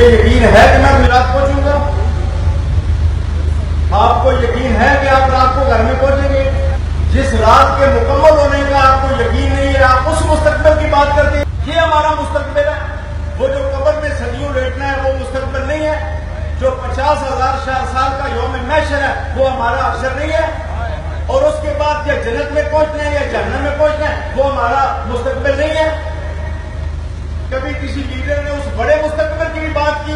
مجھے یقین ہے کہ میں رات پہنچوں گا. آپ کو یقین ہے کہ آپ رات کو گھر میں پہنچیں گے؟ جس رات کے مکمل ہونے کا آپ کو یقین نہیں ہے، آپ اس مستقبل کی بات کرتے ہیں. یہ ہمارا مستقبل ہے. وہ جو قبر میں صدیوں لیٹنا ہے وہ مستقبل نہیں ہے. جو 50,000 سال کا یوم محشر ہے وہ ہمارا حشر نہیں ہے. اور اس کے بعد یا جنت میں پہنچنا ہے یا جہنم میں پہنچنا ہے وہ ہمارا مستقبل نہیں ہے. کبھی کسی لیڈر نے اس بڑے مستقبل کی بھی بات کی.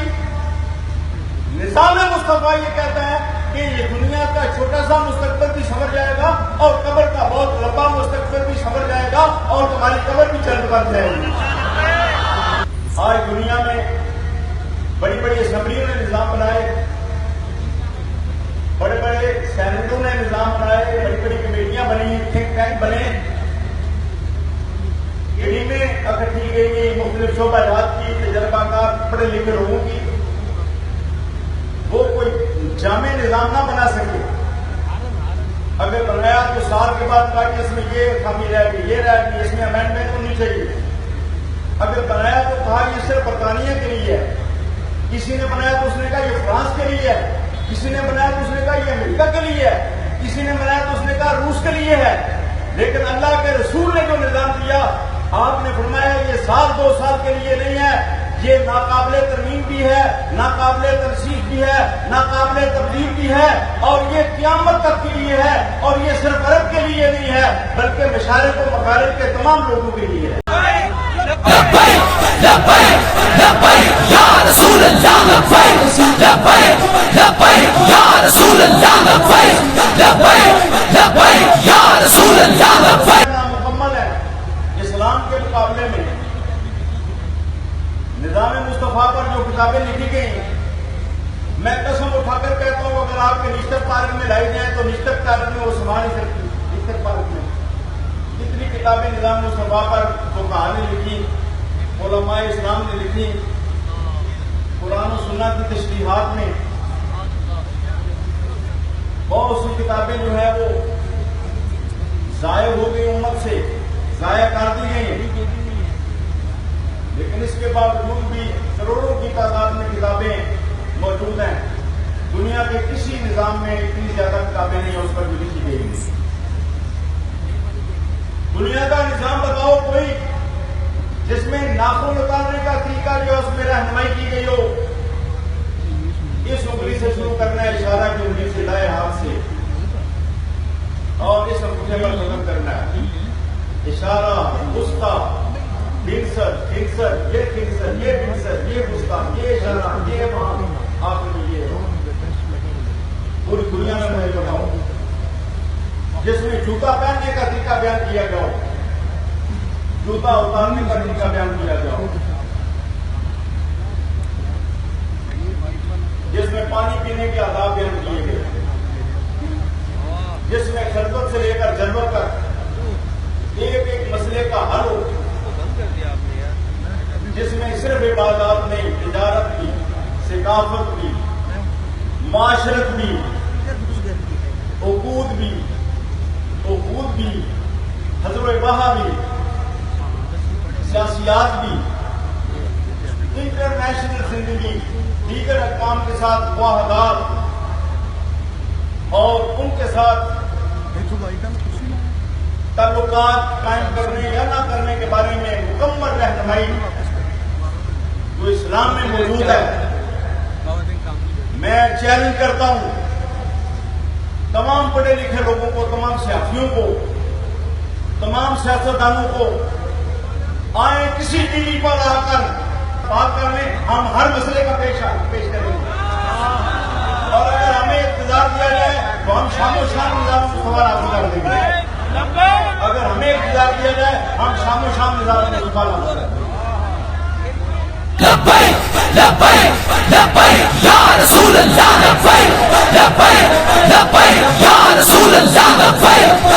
نظام مصطفیٰ یہ کہتا ہے کہ یہ دنیا کا چھوٹا سا مستقبل بھی سمجھ جائے گا اور قبر کا بہت لمبا مستقبل بھی سمجھ جائے گا اور تمہاری قبر بھی چند بن جائے گی. آج دنیا میں بڑی بڑی اسمبلیوں نے نظام بنائے، بڑے بڑے سینٹوں نے نظام بنائے، بڑی بڑی کمیٹیاں بنی، تھنک ٹینک بنے، ٹیمیں اکٹھی گئی، مختلف شعبہ جات کی، تجربہ کار پڑھے لکھے لوگوں کی. وہ کوئی جامع نظام نہ بنا سکے. اگر بنایا تو سال کے بعد کہا کہ اس میں یہ خامی رہ گئی، یہ رہ گئی، اس میں امینڈمنٹ ہونی چاہیے. اگر بنایا تو کہا یہ صرف برطانیہ کے لیے ہے. کسی نے بنایا تو اس نے کہا یہ فرانس کے لیے ہے. کسی نے بنایا تو اس نے کہا یہ امریکہ کے لیے ہے. کسی نے بنایا تو اس نے کہا روس کے لیے ہے. لیکن اللہ کے رسول نے جو نظام دیا، آپ نے فرمایا یہ سال 2 سال کے لیے نہیں ہے، یہ ناقابل ترمیم بھی ہے، ناقابل تنسیخ بھی ہے، ناقابل تبدیل بھی ہے، اور یہ قیامت تک کے لیے ہے. اور یہ صرف عرب کے لیے نہیں ہے بلکہ مشارق و مغارب کے تمام لوگوں کے لیے ہے. لبیک لبیک لبیک یا رسول اللہ، لبیک لبیک لبیک یا رسول اللہ، لبیک لبیک لبیک یا رسول اللہ، لبیک. مکمل ہے اسلام کے مقابلے میں. نظام مصطفیٰ پر جو کتابیں لکھی گئی، میں قسم اٹھا کر کہتا ہوں اگر آپ کے نشتر پارک میں لائی جائیں تو نشتر پارک میں وہ سما نہیں سکتی. نشتر پارک میں جتنی کتابیں نظام مصطفیٰ پر فقہاء نے لکھی، علماء اسلام نے لکھی، قرآن و سنت کی تشریحات میں بہت سی کتابیں جو ہے وہ ضائع ہو گئی، امت سے ضائع کر دی گئی. لیکن اس کے باوجود بھی کروڑوں کی تعداد میں کتابیں موجود ہیں. دنیا کے کسی نظام میں اتنی زیادہ کتابیں نہیں اس پر جو لکھی گئی. دنیا کا نظام بتاؤ کوئی جس میں ناخن اتارنے کا طریقہ جو ہے اس میں رہنمائی کی گئی ہو. اس انگلی سے شروع کرنا ہے، اشارہ کی انگلی سے، دائیں ہاتھ سے، اور اس انگوٹھے پر ختم کرنا ہے. اشارہ، وسطی، کھنسر، کھنسر، یہ کھنسر، یہ کھنسر، یہ وسطی، یہ اشارہ، یہ وہاں، آخر میں یہ پوری دنیا میں مجھے بتاؤ جس میں جوتا پہننے کا طریقہ بیان کیا گیا ہو، جوتا اتارنے کا طریقہ بیان کیا گیا ہو، جس میں پانی پینے کے آداب بیان کیے گئے، جس میں خلوت سے لے کر جلوت تک ایک ایک مسئلے کا حل ہو، جس میں صرف عبادات نہیں، تجارت بھی، ثقافت بھی، معاشرت بھی، عقود بھی، حضر بہا بھی، سیاسیات بھی، انٹرنیشنل زندگی، دیگر احکام کے ساتھ معاہدات اور ان کے ساتھ تعلقات قائم کرنے یا نہ کرنے کے بارے میں مکمل رہنمائی جو اسلام میں موجود ہے. میں چیلنج کرتا ہوں تمام پڑھے لکھے لوگوں کو، تمام صحافیوں کو، تمام سیاستدانوں کو، آئیں کسی ٹی وی پر آ کر بات کرنے، ہم ہر مسئلے کا پیش کریں گے. اور اگر ہمیں اقتدار دیا جائے تو ہم شام و شام نظام مصطفیٰ نافذ کر دیں گے. اگر ہمیں اقتدار دیا جائے ہم شام و شام نظام مصطفیٰ نافذ کر دیں گے. لبیک لبیک لبیک یا رسول اللہ، لبیک لبیک لبیک یا رسول اللہ، لبیک.